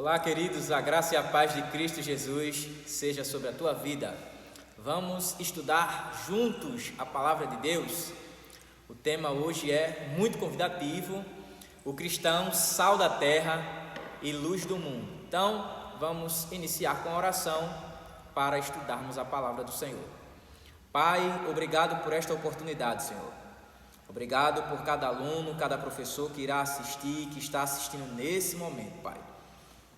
Olá, queridos, a graça e a paz de Cristo Jesus seja sobre a tua vida. Vamos estudar juntos a palavra de Deus. O tema hoje é muito convidativo: o cristão, sal da terra e luz do mundo. Então, vamos iniciar com a oração para estudarmos a palavra do Senhor. Pai, obrigado por esta oportunidade, Senhor. Obrigado por cada aluno, cada professor que irá assistir, que está assistindo nesse momento, Pai.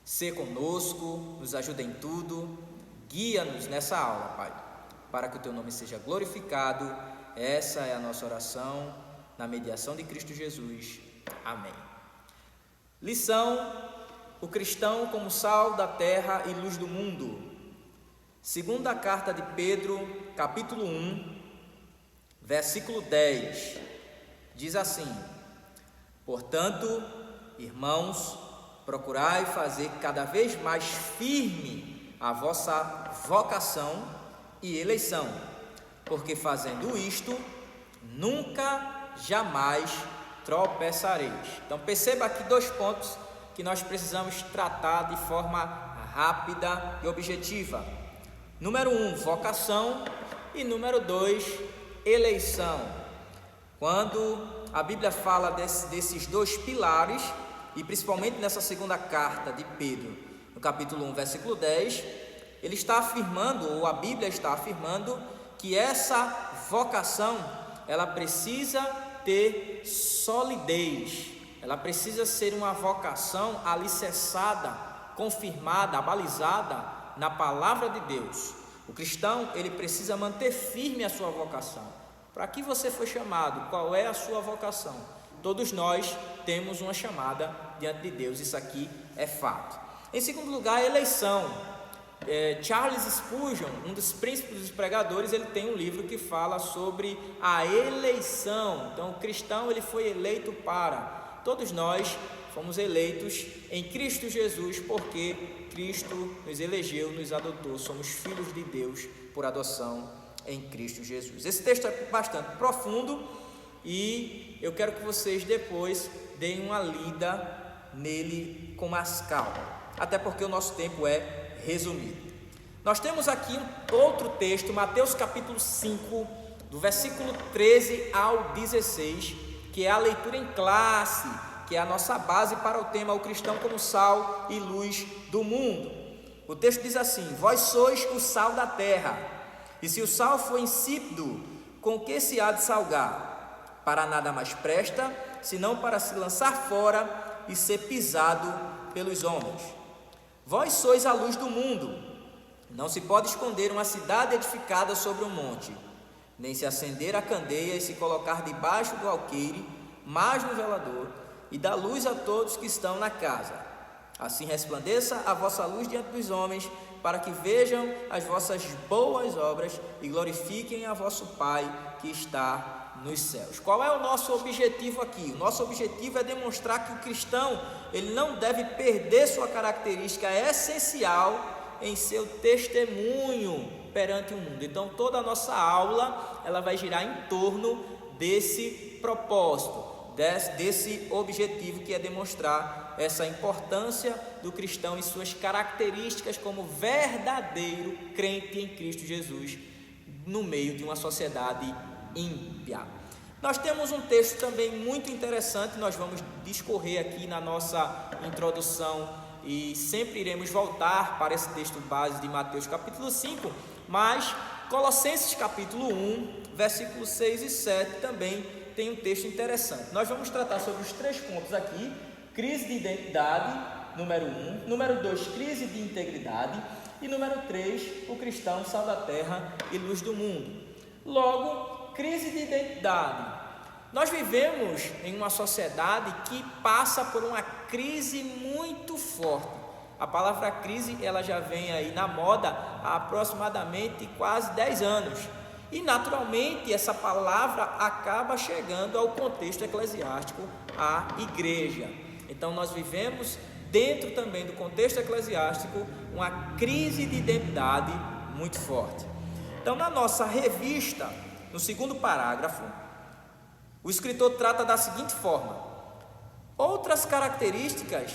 Sê conosco, nos ajuda em tudo, guia-nos nessa aula, Pai, para que o Teu nome seja glorificado. Essa é a nossa oração, na mediação de Cristo Jesus. Amém. Lição: o cristão como sal da terra e luz do mundo. Segunda carta de Pedro, capítulo 1, versículo 10, diz assim: portanto, irmãos, procurai fazer cada vez mais firme a vossa vocação e eleição, porque fazendo isto, nunca, jamais tropeçareis. Então perceba aqui dois pontos que nós precisamos tratar de forma rápida e objetiva. Número 1, vocação, e número 2, eleição. Quando a Bíblia fala desses dois pilares, e principalmente nessa segunda carta de Pedro, no capítulo 1, versículo 10, ele está afirmando, ou a Bíblia está afirmando, que essa vocação, ela precisa ter solidez, ela precisa ser uma vocação alicerçada, confirmada, abalizada na palavra de Deus. O cristão, ele precisa manter firme a sua vocação. Para que você foi chamado? Qual é a sua vocação? Todos nós temos uma chamada diante de Deus, isso aqui é fato. Em segundo lugar, a eleição. Charles Spurgeon, um dos príncipes dos pregadores, ele tem um livro que fala sobre a eleição. Então, o cristão, ele foi eleito para. Todos nós fomos eleitos em Cristo Jesus, porque Cristo nos elegeu, nos adotou, somos filhos de Deus por adoção em Cristo Jesus. Esse texto é bastante profundo e eu quero que vocês depois deem uma lida nele com mais calma, até porque o nosso tempo é resumido. Nós temos aqui outro texto, Mateus capítulo 5, do versículo 13 ao 16, que é a leitura em classe, que é a nossa base para o tema o cristão como sal e luz do mundo. O texto diz assim: vós sois o sal da terra, e se o sal for insípido, com que se há de salgar? Para nada mais presta, senão para se lançar fora e ser pisado pelos homens. Vós sois a luz do mundo. Não se pode esconder uma cidade edificada sobre um monte, nem se acender a candeia e se colocar debaixo do alqueire, mas no velador, e dar luz a todos que estão na casa. Assim resplandeça a vossa luz diante dos homens, para que vejam as vossas boas obras e glorifiquem a vosso Pai que está nos céus. Qual é o nosso objetivo aqui? O nosso objetivo é demonstrar que o cristão, ele não deve perder sua característica essencial em seu testemunho perante o mundo. Então toda a nossa aula, ela vai girar em torno desse propósito, desse objetivo, que é demonstrar essa importância do cristão e suas características como verdadeiro crente em Cristo Jesus no meio de uma sociedade ímpia. Nós temos um texto também muito interessante, nós vamos discorrer aqui na nossa introdução e sempre iremos voltar para esse texto base de Mateus capítulo 5, mas Colossenses capítulo 1, versículos 6 e 7 também tem um texto interessante. Nós vamos tratar sobre os 3 pontos aqui: crise de identidade, número 1, número 2, crise de integridade, e número 3, o cristão, sal da terra e luz do mundo. Logo, crise de identidade. Nós vivemos em uma sociedade que passa por uma crise muito forte. A palavra crise, ela já vem aí na moda há aproximadamente quase 10 anos. E naturalmente essa palavra acaba chegando ao contexto eclesiástico, à igreja. Então nós vivemos dentro também do contexto eclesiástico uma crise de identidade muito forte. Então na nossa revista, no segundo parágrafo, o escritor trata da seguinte forma: outras características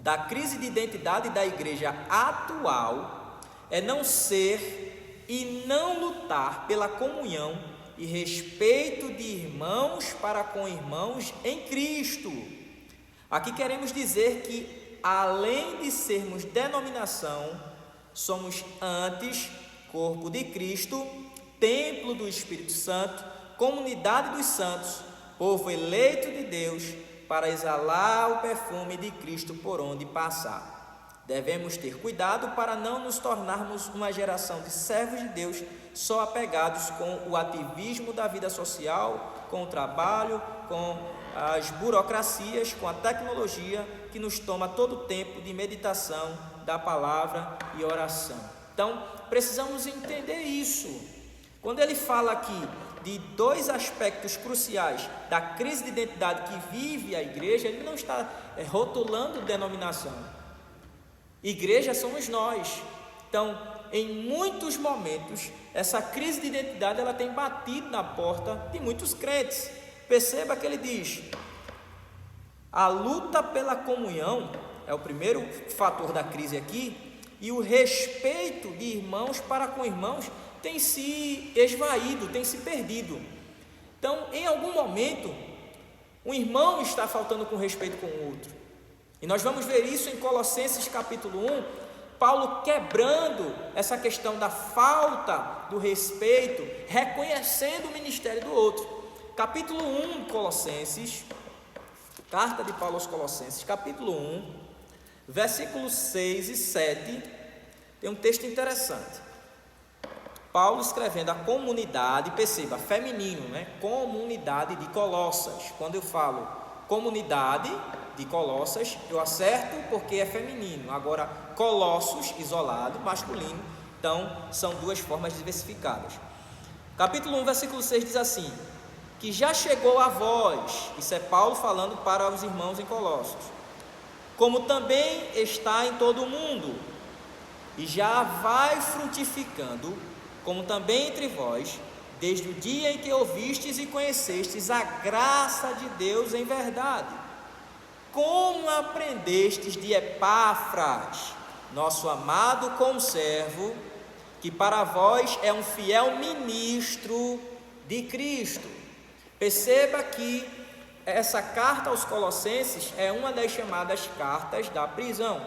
da crise de identidade da igreja atual é não ser e não lutar pela comunhão e respeito de irmãos para com irmãos em Cristo. Aqui queremos dizer que, além de sermos denominação, somos antes corpo de Cristo, templo do Espírito Santo, comunidade dos santos, povo eleito de Deus, para exalar o perfume de Cristo por onde passar. Devemos ter cuidado para não nos tornarmos uma geração de servos de Deus só apegados com o ativismo da vida social, com o trabalho, com as burocracias, com a tecnologia que nos toma todo o tempo de meditação da palavra e oração. Então, precisamos entender isso. Quando ele fala aqui de dois aspectos cruciais da crise de identidade que vive a igreja, ele não está rotulando denominação. Igreja somos nós. Então, em muitos momentos, essa crise de identidade ela tem batido na porta de muitos crentes. Perceba que ele diz: a luta pela comunhão é o primeiro fator da crise aqui, e o respeito de irmãos para com irmãos tem se esvaído, tem se perdido. Então, em algum momento, um irmão está faltando com respeito com o outro. E nós vamos ver isso em Colossenses capítulo 1, Paulo quebrando essa questão da falta do respeito, reconhecendo o ministério do outro. Capítulo 1, Colossenses, carta de Paulo aos Colossenses, capítulo 1, versículos 6 e 7, tem um texto interessante. Paulo escrevendo a comunidade, perceba, feminino, comunidade de Colossas. Quando eu falo comunidade de Colossas, eu acerto porque é feminino. Agora, Colossos, isolado, masculino. Então, são duas formas diversificadas. Capítulo 1, versículo 6 diz assim: que já chegou a vós, isso é Paulo falando para os irmãos em Colossos, como também está em todo o mundo, e já vai frutificando, como também entre vós, desde o dia em que ouvistes e conhecestes a graça de Deus em verdade, como aprendestes de Epáfras, nosso amado conservo, que para vós é um fiel ministro de Cristo. Perceba que essa carta aos Colossenses é uma das chamadas cartas da prisão.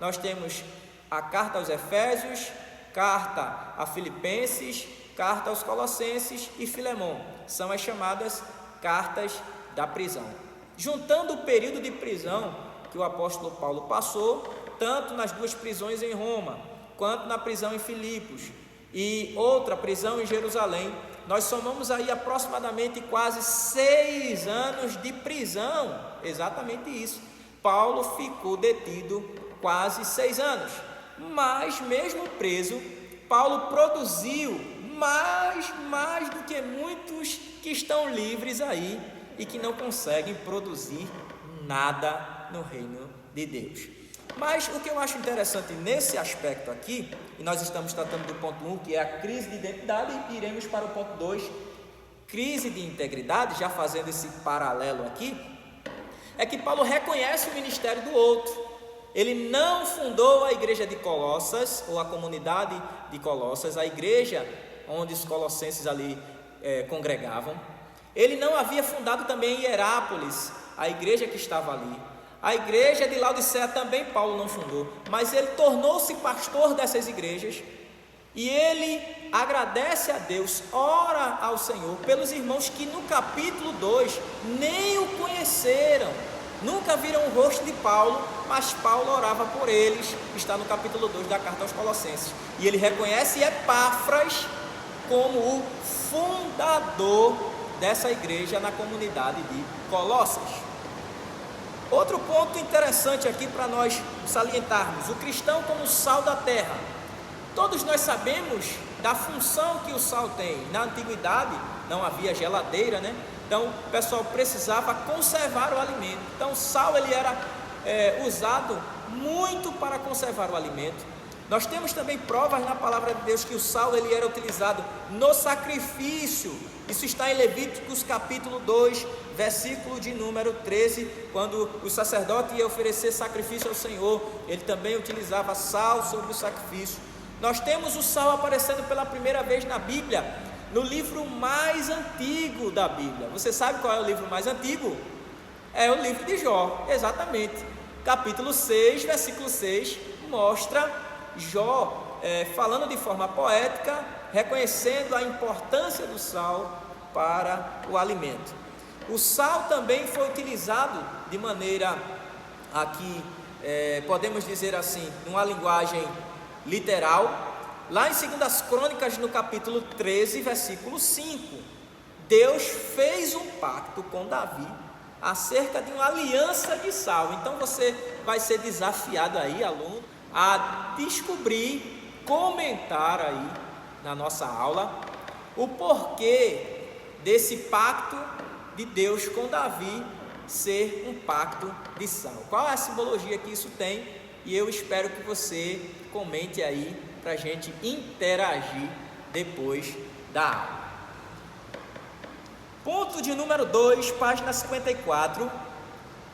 Nós temos a carta aos Efésios, carta a Filipenses, carta aos Colossenses e Filemão. São as chamadas cartas da prisão. Juntando o período de prisão que o apóstolo Paulo passou, tanto nas duas prisões em Roma, quanto na prisão em Filipos e outra prisão em Jerusalém, nós somamos aí aproximadamente quase 6 anos de prisão. Exatamente isso. Paulo ficou detido quase 6 anos. Mas mesmo preso, Paulo produziu mais do que muitos que estão livres aí e que não conseguem produzir nada no reino de Deus. Mas o que eu acho interessante nesse aspecto aqui, e nós estamos tratando do ponto 1, que é a crise de identidade, e iremos para o ponto 2, crise de integridade, já fazendo esse paralelo aqui, é que Paulo reconhece o ministério do outro. Ele não fundou a igreja de Colossas, ou a comunidade de Colossas, a igreja onde os colossenses ali congregavam. Ele não havia fundado também Hierápolis, a igreja que estava ali. A igreja de Laodiceia também Paulo não fundou, mas ele tornou-se pastor dessas igrejas. E ele agradece a Deus, ora ao Senhor, pelos irmãos que no capítulo 2 nem o conheceram, nunca viram o rosto de Paulo, mas Paulo orava por eles, está no capítulo 2 da carta aos Colossenses. E ele reconhece Epáfras como o fundador dessa igreja na comunidade de Colossas. Outro ponto interessante aqui para nós salientarmos: o cristão como sal da terra. Todos nós sabemos da função que o sal tem. Na antiguidade não havia geladeira, Então o pessoal precisava conservar o alimento. Então o sal ele era usado muito para conservar o alimento. Nós temos também provas na palavra de Deus que o sal ele era utilizado no sacrifício. Isso está em Levíticos capítulo 2, versículo de número 13, quando o sacerdote ia oferecer sacrifício ao Senhor, ele também utilizava sal sobre o sacrifício. Nós temos o sal aparecendo pela primeira vez na Bíblia, no livro mais antigo da Bíblia. Você sabe qual é o livro mais antigo? É o livro de Jó, exatamente. Capítulo 6, versículo 6, mostra Jó falando de forma poética, reconhecendo a importância do sal para o alimento. O sal também foi utilizado de maneira, aqui, podemos dizer assim, numa linguagem literal, lá em 2 Crônicas, no capítulo 13, versículo 5, Deus fez um pacto com Davi acerca de uma aliança de sal. Então você vai ser desafiado aí, aluno, a descobrir, comentar aí na nossa aula o porquê desse pacto de Deus com Davi ser um pacto de sal. Qual é a simbologia que isso tem? E eu espero que você comente aí para a gente interagir depois da aula. Ponto de número 2, página 54,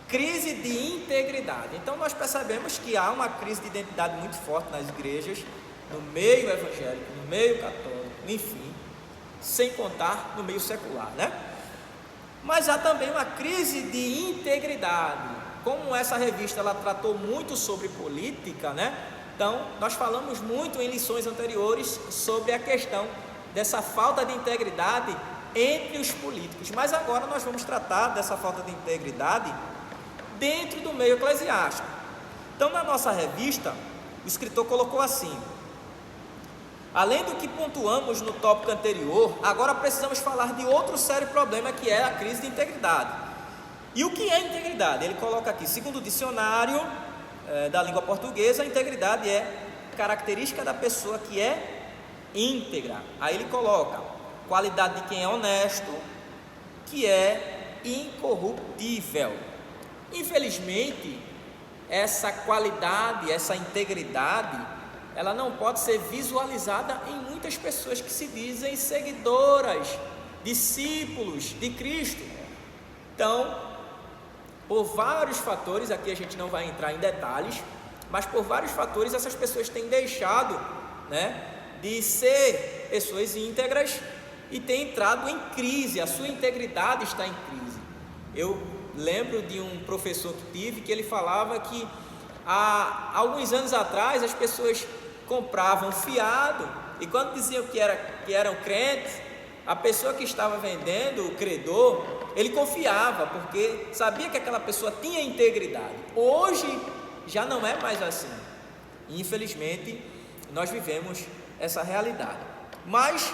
crise de integridade. Então nós percebemos que há uma crise de identidade muito forte nas igrejas, no meio evangélico, no meio católico, enfim, sem contar no meio secular, né? Mas há também uma crise de integridade. Como essa revista ela tratou muito sobre política, né? Então nós falamos muito em lições anteriores sobre a questão dessa falta de integridade entre os políticos, mas agora nós vamos tratar dessa falta de integridade dentro do meio eclesiástico. Então na nossa revista o escritor colocou assim: além do que pontuamos no tópico anterior, agora precisamos falar de outro sério problema, que é a crise de integridade. E o que é integridade? Ele coloca aqui, segundo o dicionário da língua portuguesa, a integridade é característica da pessoa que é íntegra. Aí ele coloca qualidade de quem é honesto, que é incorruptível. Infelizmente, essa qualidade, essa integridade, ela não pode ser visualizada em muitas pessoas que se dizem seguidoras, discípulos de Cristo. Então, por vários fatores, aqui a gente não vai entrar em detalhes, mas por vários fatores essas pessoas têm deixado, de ser pessoas íntegras e têm entrado em crise, a sua integridade está em crise. Eu lembro de um professor que tive, que ele falava que há alguns anos atrás as pessoas compravam fiado, e quando diziam que eram crentes, a pessoa que estava vendendo, o credor, ele confiava, porque sabia que aquela pessoa tinha integridade. Hoje já não é mais assim. Infelizmente, nós vivemos essa realidade. Mas,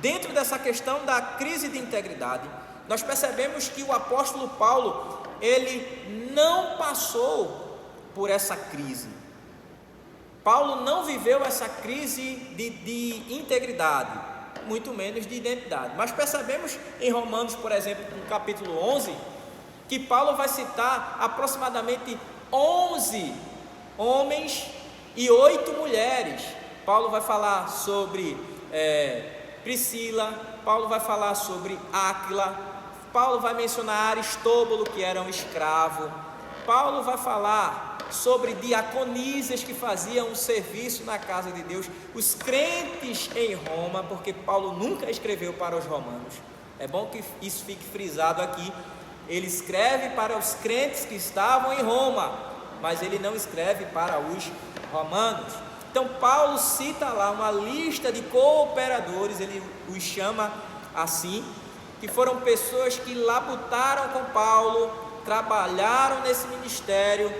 dentro dessa questão da crise de integridade, nós percebemos que o apóstolo Paulo, ele não passou por essa crise. Paulo não viveu essa crise de integridade, muito menos de identidade. Mas percebemos em Romanos, por exemplo, no capítulo 11, que Paulo vai citar aproximadamente 11 homens e 8 mulheres. Paulo vai falar sobre Priscila, Paulo vai falar sobre Áquila, Paulo vai mencionar Aristóbulo, que era um escravo, Paulo vai falar sobre diaconisas que faziam um serviço na casa de Deus, os crentes em Roma, porque Paulo nunca escreveu para os romanos. É bom que isso fique frisado aqui. Ele escreve para os crentes que estavam em Roma, mas ele não escreve para os romanos. Então Paulo cita lá uma lista de cooperadores, ele os chama assim, que foram pessoas que labutaram com Paulo, trabalharam nesse ministério,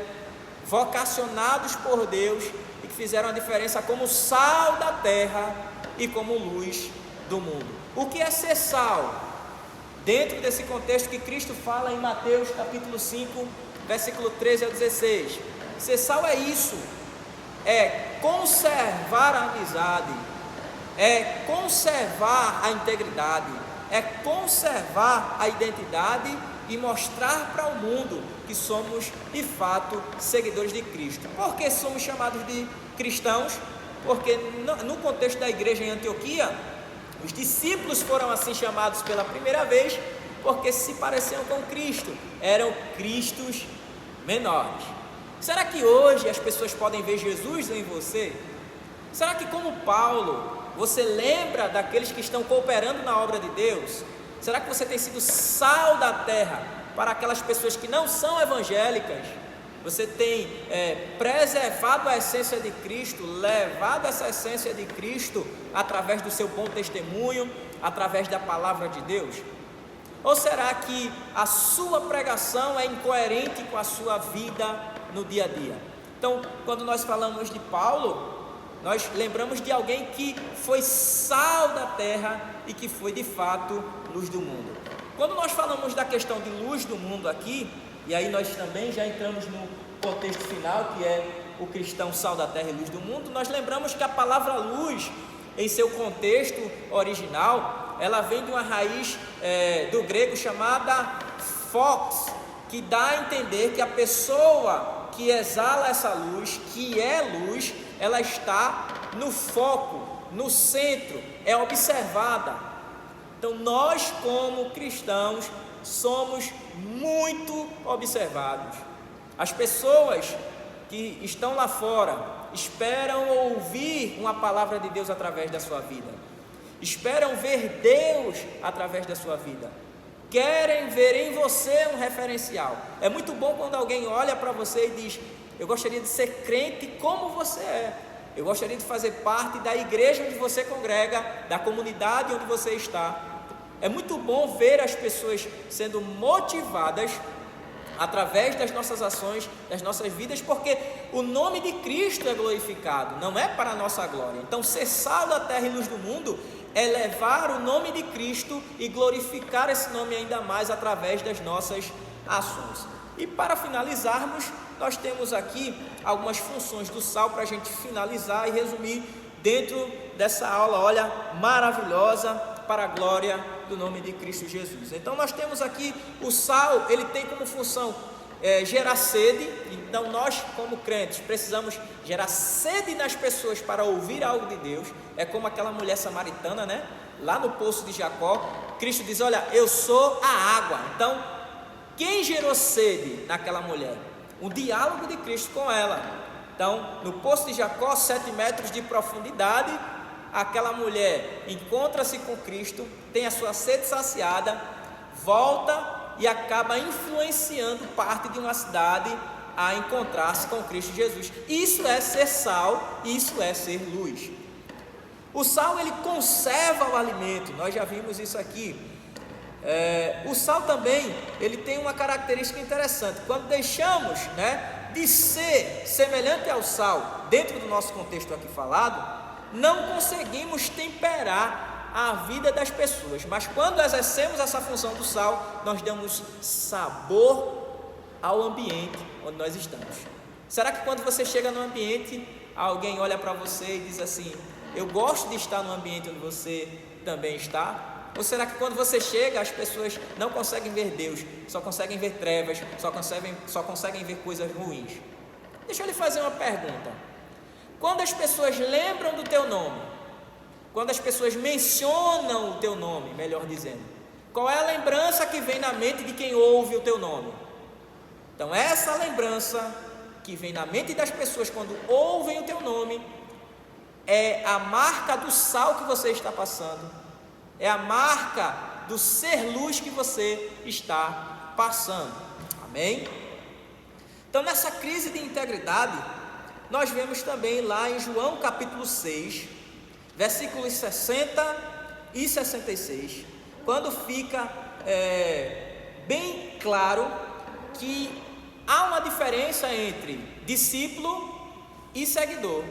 vocacionados por Deus e que fizeram a diferença como sal da terra e como luz do mundo. O que é ser sal? Dentro desse contexto que Cristo fala em Mateus capítulo 5, versículo 13 ao 16. Ser sal é isso, é conservar a amizade, é conservar a integridade, é conservar a identidade e mostrar para o mundo que somos de fato seguidores de Cristo. Por que somos chamados de cristãos? porque no contexto da igreja em Antioquia, os discípulos foram assim chamados pela primeira vez, porque se pareciam com Cristo, eram cristos menores. Será que hoje as pessoas podem ver Jesus em você? Será que, como Paulo, você lembra daqueles que estão cooperando na obra de Deus? Será que você tem sido sal da terra para aquelas pessoas que não são evangélicas? Você tem preservado a essência de Cristo, levado essa essência de Cristo através do seu bom testemunho, através da palavra de Deus? Ou será que a sua pregação é incoerente com a sua vida no dia a dia? Então, quando nós falamos de Paulo, nós lembramos de alguém que foi sal da terra e que foi de fato luz do mundo. Quando nós falamos da questão de luz do mundo aqui, e aí nós também já entramos no contexto final, que é o cristão sal da terra e luz do mundo, nós lembramos que a palavra luz, em seu contexto original, ela vem de uma raiz do grego chamada phos, que dá a entender que a pessoa que exala essa luz, que é luz, ela está no foco, no centro, é observada. Então nós, como cristãos, somos muito observados. As pessoas que estão lá fora esperam ouvir uma palavra de Deus através da sua vida, esperam ver Deus através da sua vida, querem ver em você um referencial. É muito bom quando alguém olha para você e diz: eu gostaria de ser crente como você é, eu gostaria de fazer parte da igreja onde você congrega, da comunidade onde você está. É muito bom ver as pessoas sendo motivadas através das nossas ações, das nossas vidas, porque o nome de Cristo é glorificado, não é para a nossa glória. Então, ser sal da terra e luz do mundo é levar o nome de Cristo e glorificar esse nome ainda mais através das nossas ações. E para finalizarmos, nós temos aqui algumas funções do sal para a gente finalizar e resumir dentro dessa aula, olha, maravilhosa, para a glória do nome de Cristo Jesus. Então nós temos aqui o sal, ele tem como função gerar sede. Então nós, como crentes, precisamos gerar sede nas pessoas para ouvir algo de Deus. É como aquela mulher samaritana, né? Lá no poço de Jacó, Cristo diz: olha, eu sou a água. Então, quem gerou sede naquela mulher? Um diálogo de Cristo com ela. Então, no poço de Jacó, 7 metros de profundidade, aquela mulher encontra-se com Cristo, tem a sua sede saciada, volta e acaba influenciando parte de uma cidade a encontrar-se com Cristo Jesus. Isso é ser sal, isso é ser luz. O sal, ele conserva o alimento, nós já vimos isso aqui. O sal também, ele tem uma característica interessante. Quando deixamos, de ser semelhante ao sal, dentro do nosso contexto aqui falado, não conseguimos temperar a vida das pessoas, mas quando exercemos essa função do sal, nós damos sabor ao ambiente onde nós estamos. Será que quando você chega no ambiente, alguém olha para você e diz assim: eu gosto de estar no ambiente onde você também está? Ou será que quando você chega, as pessoas não conseguem ver Deus, só conseguem ver trevas, só conseguem ver coisas ruins? Deixa eu lhe fazer uma pergunta. Quando as pessoas lembram do teu nome, quando as pessoas mencionam o teu nome, melhor dizendo, qual é a lembrança que vem na mente de quem ouve o teu nome? Então, essa lembrança que vem na mente das pessoas quando ouvem o teu nome é a marca do sal que você está passando, é a marca do ser luz que você está passando. Amém? Então, nessa crise de integridade, nós vemos também lá em João capítulo 6, versículos 60 e 66, quando fica bem claro que há uma diferença entre discípulo e seguidor.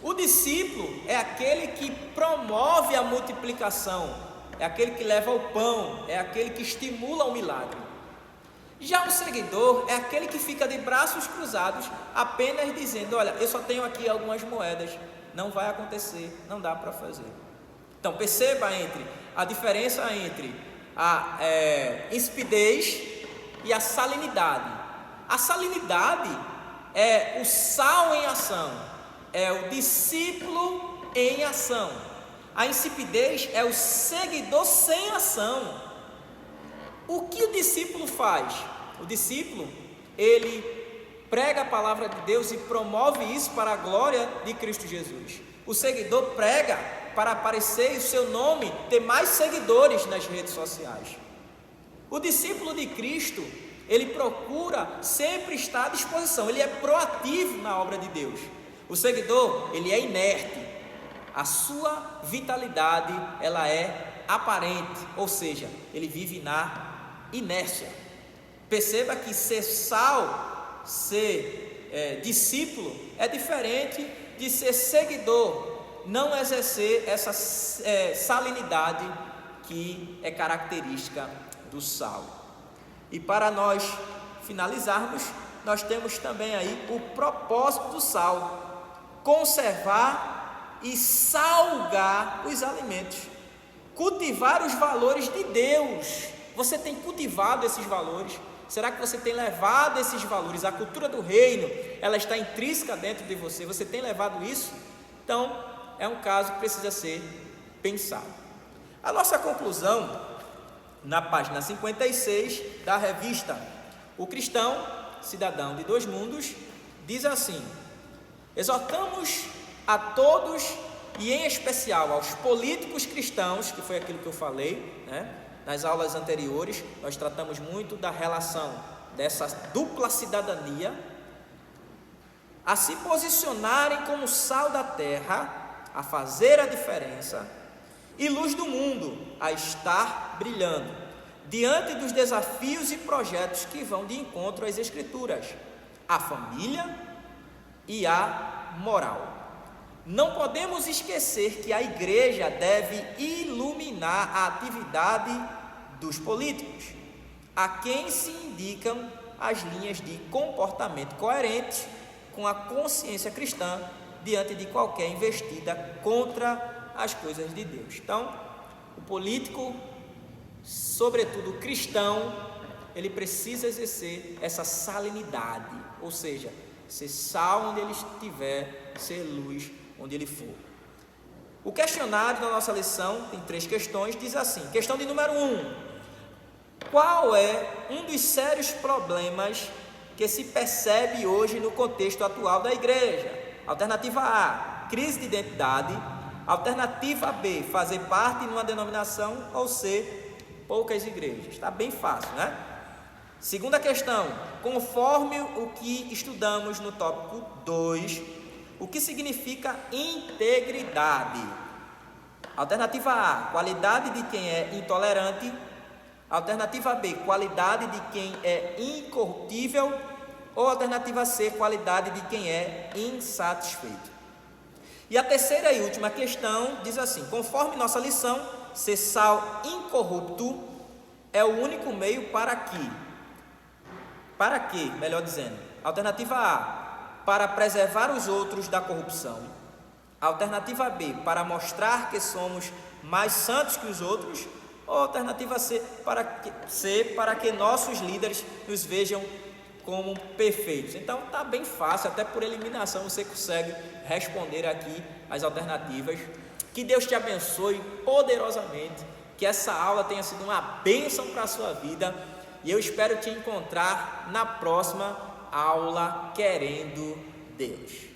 O discípulo é aquele que promove a multiplicação, é aquele que leva o pão, é aquele que estimula o milagre. Já o seguidor é aquele que fica de braços cruzados, apenas dizendo: olha, eu só tenho aqui algumas moedas, não vai acontecer, não dá para fazer. Então perceba a diferença entre a insipidez e a salinidade. A salinidade é o sal em ação, é o discípulo em ação. A insipidez é o seguidor sem ação. O que o discípulo faz? O discípulo, ele prega a palavra de Deus e promove isso para a glória de Cristo Jesus. O seguidor prega para aparecer e o seu nome ter mais seguidores nas redes sociais. O discípulo de Cristo, ele procura sempre estar à disposição, ele é proativo na obra de Deus. O seguidor, ele é inerte, a sua vitalidade, ela é aparente, ou seja, ele vive na inércia. Perceba que ser sal, ser discípulo, é diferente de ser seguidor, não exercer essa salinidade que é característica do sal. E para nós finalizarmos, nós temos também aí o propósito do sal: conservar e salgar os alimentos, cultivar os valores de Deus. Você tem cultivado esses valores? Será que você tem levado esses valores? A cultura do reino, ela está intrínseca dentro de você. Você tem levado isso? Então, é um caso que precisa ser pensado. A nossa conclusão, na página 56 da revista O Cristão, Cidadão de Dois Mundos, diz assim: exortamos a todos, e em especial aos políticos cristãos, que foi aquilo que eu falei, nas aulas anteriores, nós tratamos muito da relação dessa dupla cidadania, a se posicionarem como sal da terra, a fazer a diferença, e luz do mundo, a estar brilhando, diante dos desafios e projetos que vão de encontro às Escrituras, à família e à moral. Não podemos esquecer que a igreja deve iluminar a atividade dos políticos, a quem se indicam as linhas de comportamento coerentes com a consciência cristã diante de qualquer investida contra as coisas de Deus. Então, o político, sobretudo o cristão, ele precisa exercer essa salinidade, ou seja, ser sal onde ele estiver, ser luz onde ele for. O questionário da nossa lição tem 3 questões, diz assim: questão de número 1: qual é um dos sérios problemas que se percebe hoje no contexto atual da igreja? Alternativa A, crise de identidade. Alternativa B, fazer parte de uma denominação. Ou C, poucas igrejas. Está bem fácil, né? Segunda questão: conforme o que estudamos no tópico 2, o que significa integridade? Alternativa A, qualidade de quem é intolerante. Alternativa B, qualidade de quem é incorruptível. Ou alternativa C, qualidade de quem é insatisfeito. E a terceira e última questão diz assim: conforme nossa lição, ser sal incorrupto é o único meio para quê? Melhor dizendo, alternativa A, para preservar os outros da corrupção. Alternativa B, para mostrar que somos mais santos que os outros. Ou alternativa C, para que nossos líderes nos vejam como perfeitos. Então está bem fácil, até por eliminação você consegue responder aqui as alternativas. Que Deus te abençoe poderosamente, que essa aula tenha sido uma bênção para a sua vida, e eu espero te encontrar na próxima aula, querendo Deus.